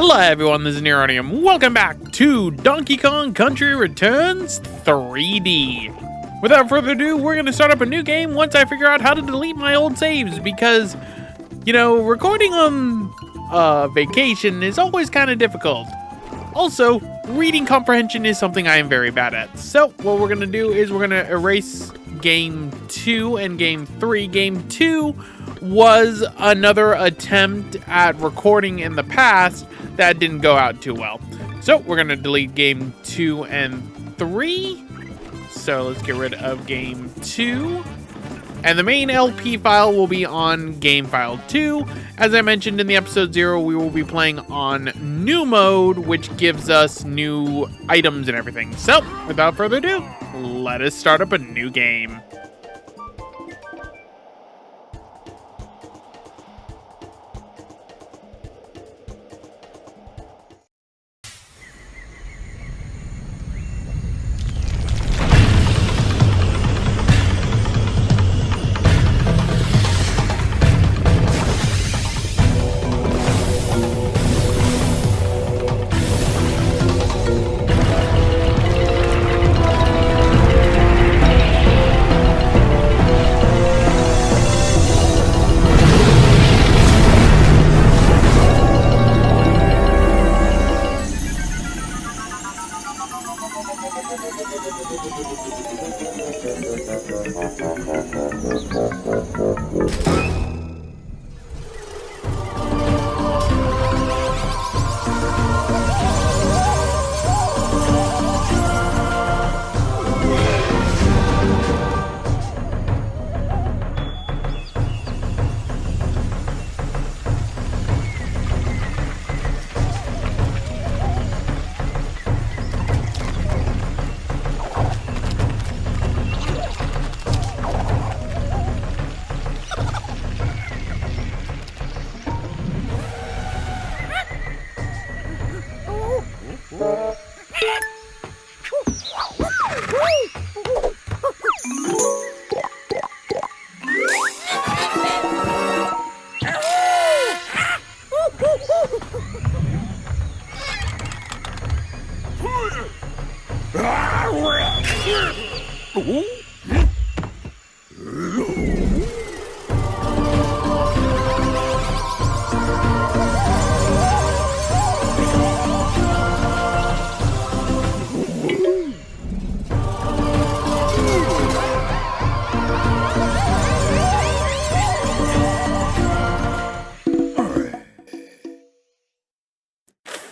Hello everyone, this is Neronium. Welcome back to Donkey Kong Country Returns 3D. Without further ado, we're going to start up a new game once I figure out how to delete my old saves because, recording on vacation is always kind of difficult. Also, reading comprehension is something I am very bad at. So, what we're going to do is we're going to erase Game 2 and Game 3. Game 2 was another attempt at recording in the past that didn't go out too well. So we're going to delete Game 2 and 3. So let's get rid of Game 2. And the main LP file will be on Game File 2. As I mentioned in the episode 0, we will be playing on new mode, which gives us new items and everything. So without further ado, let us start up a new game.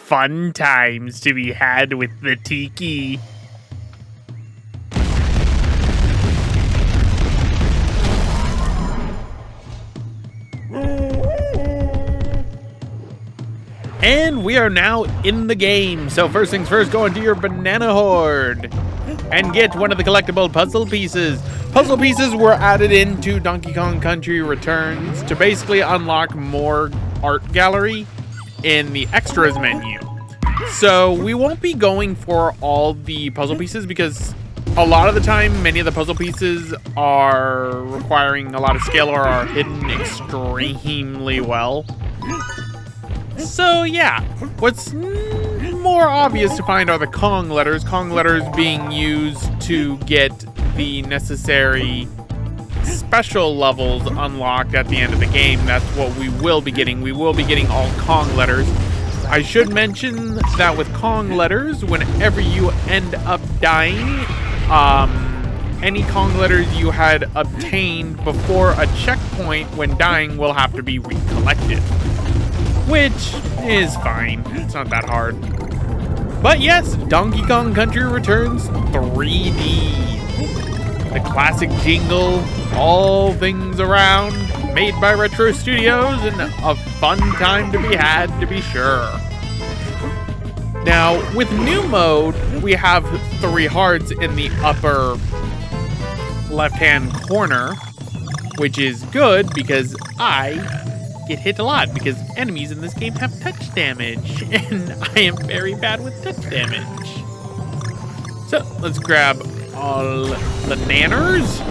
Fun times to be had with the tiki. And we are now in the game. So first things first, go into your banana hoard and get one of the collectible puzzle pieces. Puzzle pieces were added into Donkey Kong Country Returns to basically unlock more art gallery in the extras menu. So we won't be going for all the puzzle pieces because a lot of the time, many of the puzzle pieces are requiring a lot of skill or are hidden extremely well. So yeah, what's more obvious to find are the Kong letters. Kong letters being used to get the necessary special levels unlocked at the end of the game. That's what we will be getting. We will be getting all Kong letters. I should mention that with Kong letters, whenever you end up dying, any Kong letters you had obtained before a checkpoint when dying will have to be recollected. Which is fine. It's not that hard. But yes, Donkey Kong Country Returns 3D. The classic jingle, all things around, made by Retro Studios, and a fun time to be had, to be sure. Now, with new mode, we have 3 hearts in the upper left-hand corner, which is good because I get hit a lot because enemies in this game have touch damage, and I am very bad with touch damage. So, let's grab all the nanners.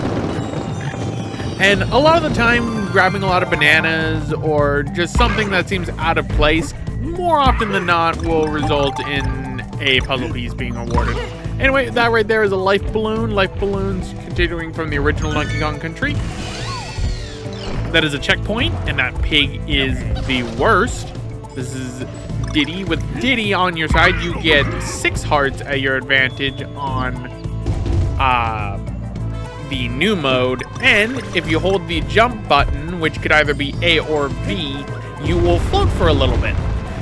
And a lot of the time, grabbing a lot of bananas or just something that seems out of place more often than not will result in a puzzle piece being awarded. Anyway, that right there is a life balloon. Life balloons continuing from the original Donkey Kong Country. That is a checkpoint, and that pig is the worst. This is Diddy. With Diddy on your side, you get 6 hearts at your advantage on the new mode. And if you hold the jump button, which could either be A or B, you will float for a little bit.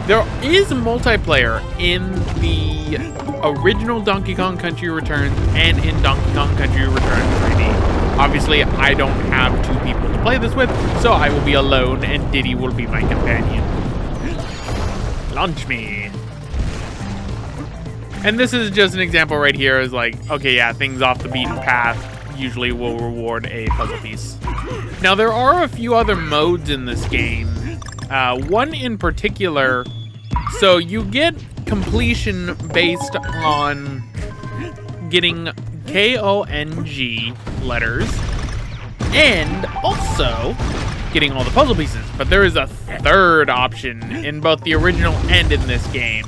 There is multiplayer in the original Donkey Kong Country Returns and in Donkey Kong Country Returns 3D. Obviously, I don't have 2 people to play this with, so I will be alone and Diddy will be my companion. Launch me. And this is just an example right here is like, okay, yeah, things off the beaten path usually will reward a puzzle piece. Now, there are a few other modes in this game. One in particular, so you get completion based on getting KONG letters and also getting all the puzzle pieces. But there is a third option in both the original and in this game.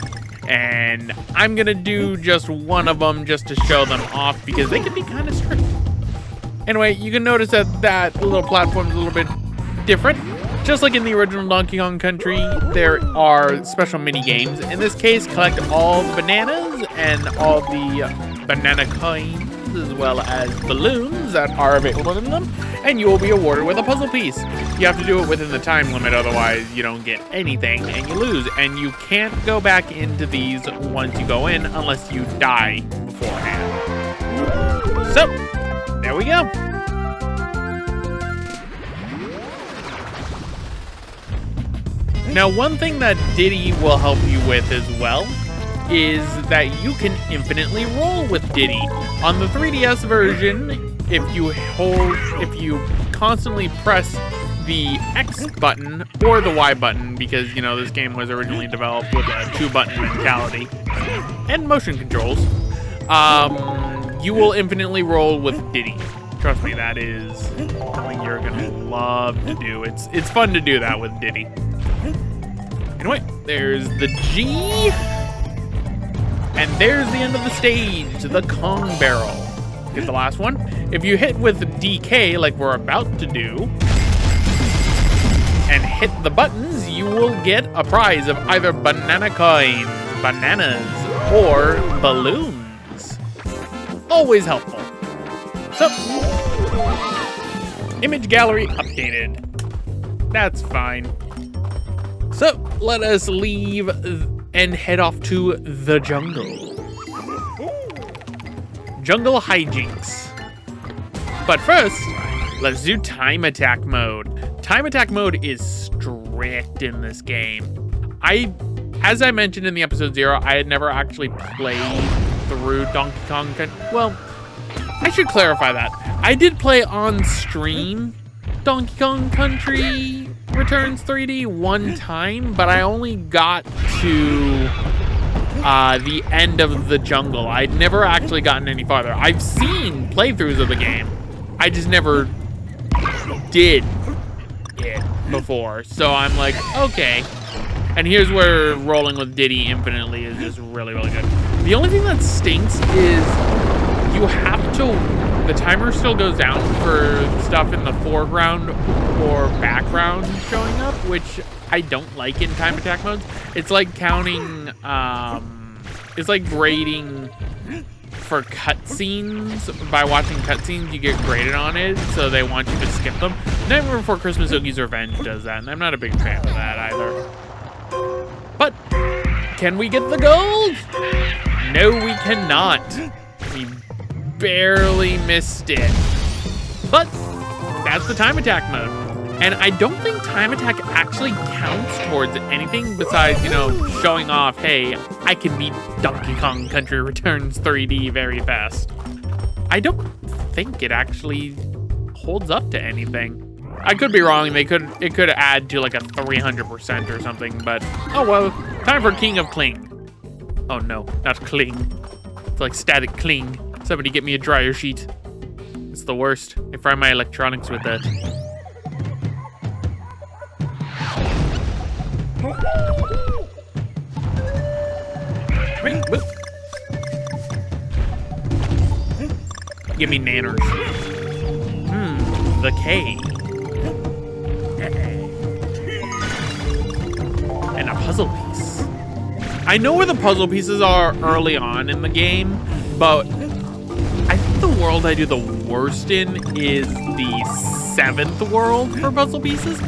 And I'm gonna do just one of them just to show them off because they can be kind of strict. Anyway, you can notice that that little platform is a little bit different. Just like in the original Donkey Kong Country, there are special mini games. In this case, collect all the bananas and all the banana coins, as well as balloons that are available in them, and you will be awarded with a puzzle piece. You have to do it within the time limit, otherwise you don't get anything and you lose. And you can't go back into these once you go in unless you die beforehand. So, there we go. Now, one thing that Diddy will help you with as well is that you can infinitely roll with Diddy. On the 3DS version, if you constantly press the X button or the Y button, because, you know, this game was originally developed with a 2-button mentality and motion controls, you will infinitely roll with Diddy. Trust me, that is something you're gonna love to do. It's fun to do that with Diddy. Anyway, there's the G. And there's the end of the stage, the Kong Barrel. Get the last one. If you hit with DK, like we're about to do, and hit the buttons, you will get a prize of either banana coins, bananas, or balloons. Always helpful. So, image gallery updated. That's fine. So, let us leave and head off to the jungle. Jungle hijinks. But first, let's do time attack mode. Time attack mode is strict in this game. As I mentioned in the episode 0, I had never actually played through Donkey Kong Country. Well, I should clarify that. I did play on stream Donkey Kong Country Returns 3D one time, but I only got to the end of the jungle. I'd never actually gotten any farther. I've seen playthroughs of the game. I just never did it before. So I'm like, okay. And here's where rolling with Diddy infinitely is just really, really good. The only thing that stinks is you have to... The timer still goes down for stuff in the foreground or background showing up, which I don't like in time attack modes. It's like counting, it's like grading for cutscenes. By watching cutscenes, you get graded on it, so they want you to skip them. Nightmare Before Christmas Oogie's Revenge does that, and I'm not a big fan of that either. But, can we get the gold? No, we cannot. We barely missed it. But that's the time attack mode. And I don't think time attack actually counts towards anything besides, you know, showing off, hey, I can beat Donkey Kong Country Returns 3D very fast. I don't think it actually holds up to anything. I could be wrong. It could add to like a 300% or something, but oh well. Time for King of Cling. Oh no, not Cling. It's like static cling. Somebody get me a dryer sheet. It's the worst. I fry my electronics with that. Give me nanners. The K. And a puzzle piece. I know where the puzzle pieces are early on in the game, but I think the world I do the worst in is the 7th world for puzzle pieces.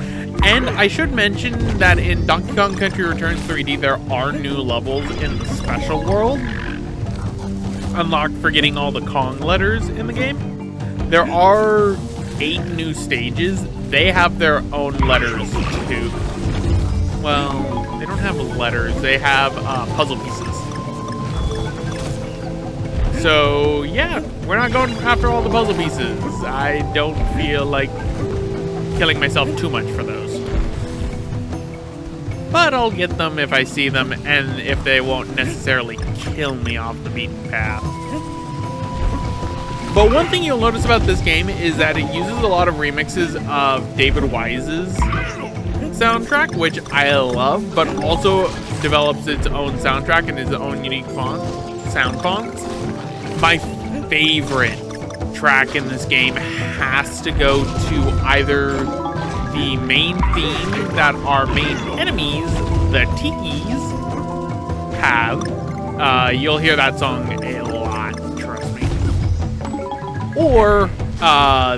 And I should mention that in Donkey Kong Country Returns 3D, there are new levels in the special world, unlocked for getting all the Kong letters in the game. There are 8 new stages. They have their own letters too. Well, they don't have letters. They have puzzle pieces. So yeah, we're not going after all the puzzle pieces. I don't feel like killing myself too much for those. But I'll get them if I see them, and if they won't necessarily kill me off the beaten path. But one thing you'll notice about this game is that it uses a lot of remixes of David Wise's soundtrack, which I love, but also develops its own soundtrack and its own unique sound fonts. My favorite track in this game has to go to either the main theme that our main enemies, the Tikis, have. You'll hear that song a lot, trust me. Or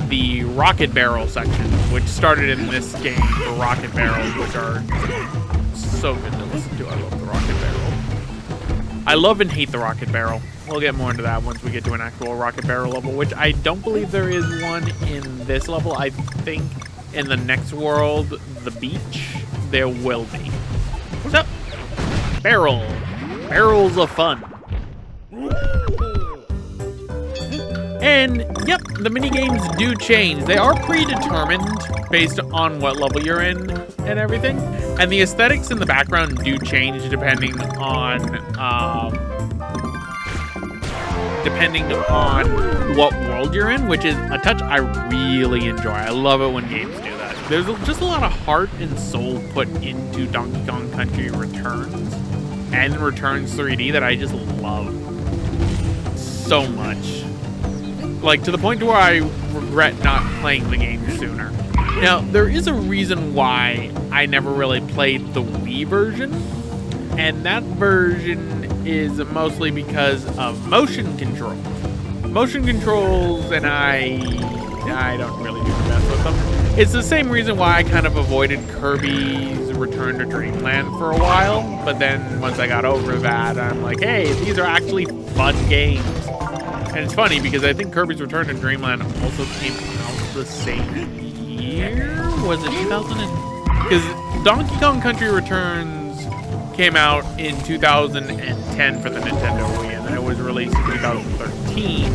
the Rocket Barrel section, which started in this game for Rocket Barrels, which are so good to listen to. I love the Rocket Barrel. I love and hate the Rocket Barrel. We'll get more into that once we get to an actual Rocket Barrel level, which I don't believe there is one in this level. I think in the next world, the beach, there will be. So, barrel. Barrels of fun. And, yep, the minigames do change. They are predetermined based on what level you're in and everything. And the aesthetics in the background do change depending on what world you're in, which is a touch I really enjoy. I love it when games do that. There's just a lot of heart and soul put into Donkey Kong Country Returns and Returns 3D that I just love so much. Like, to the point where I regret not playing the game sooner. Now, there is a reason why I never really played the Wii version, and that version is mostly because of motion control. Motion controls, and I don't really do the best with them. It's the same reason why I kind of avoided Kirby's Return to Dreamland for a while, but then once I got over that, I'm like, hey, these are actually fun games. And it's funny because I think Kirby's Return to Dreamland also came out the same year? Was it 2000? Because Donkey Kong Country Returns came out in 2010 for the Nintendo Wii, and then it was released in 2013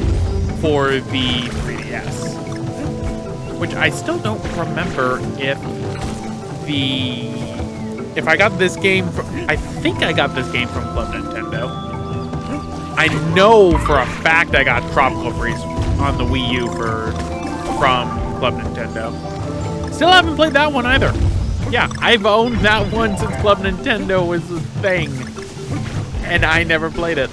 for the 3DS. Which I still don't remember if I got this game from, I think I got this game from Club Nintendo. I know for a fact I got Tropical Freeze on the Wii U from Club Nintendo. Still haven't played that one either. Yeah, I've owned that one since Club Nintendo was a thing. And I never played it.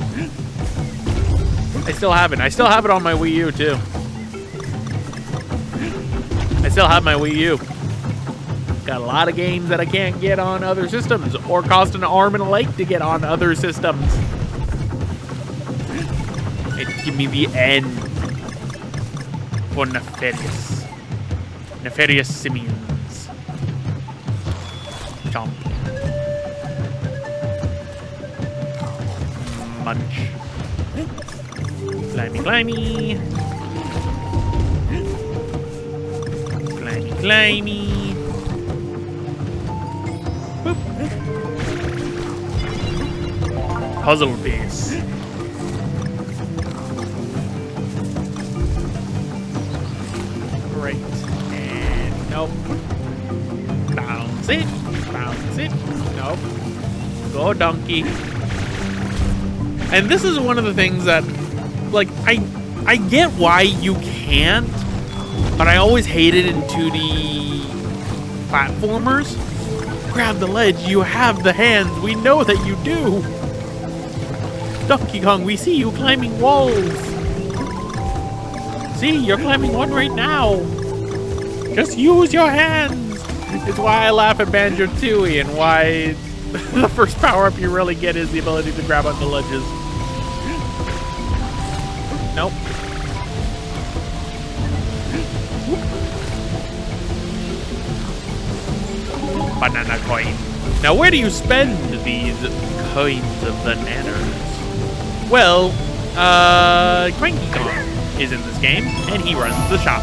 I still haven't. I still have it on my Wii U too. I still have my Wii U. Got a lot of games that I can't get on other systems or cost an arm and a leg to get on other systems. Give me the N for Nefarious. Nefarious Simians. Chomp. Munch. Climby, climby. Climby, climby. Boop. Puzzle piece. Great. And nope. Bounce it. Bounce it. Nope. Go donkey. And this is one of the things that, like, I get why you can't, but I always hated in 2D platformers. Grab the ledge. You have the hands. We know that you do. Donkey Kong, we see you climbing walls. See, you're climbing one right now. Just use your hands. It's why I laugh at Banjo-Tooie and why the first power-up you really get is the ability to grab on the ledges. Nope. Banana coin. Now, where do you spend these coins of bananas? Well, Cranky Kong is in this game, and he runs the shop.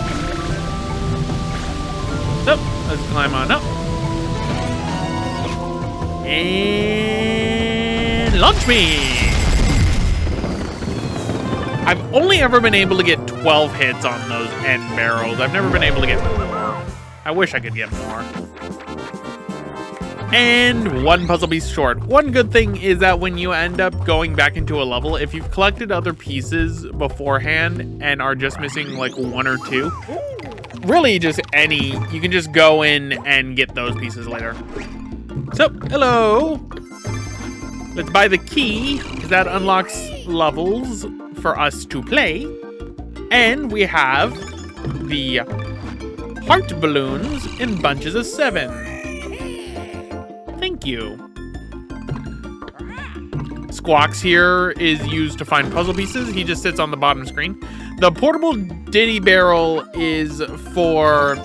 So, let's climb on up. And launch me! I've only ever been able to get 12 hits on those end barrels. I've never been able to get more. I wish I could get more. And one puzzle piece short. One good thing is that when you end up going back into a level, if you've collected other pieces beforehand and are just missing like one or two, really just any, you can just go in and get those pieces later. So, hello. Let's buy the key, because that unlocks levels for us to play. And we have the heart balloons in bunches of 7. Thank you. Squawks here is used to find puzzle pieces. He just sits on the bottom screen. The portable Diddy barrel is for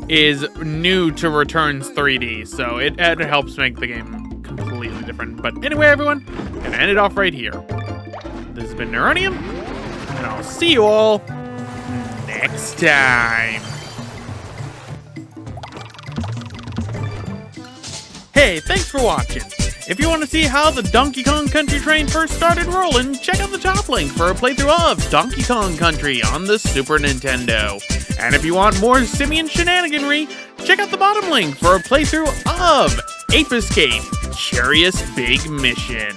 is new to Returns 3D, so it helps make the game completely different. But anyway, everyone, gonna end it off right here. This has been Neronium, and I'll see you all next time. Hey, thanks for watching. If you want to see how the Donkey Kong Country train first started rolling, check out the top link for a playthrough of Donkey Kong Country on the Super Nintendo. And if you want more simian shenaniganry, check out the bottom link for a playthrough of Ape Escape: Curious Big Mission.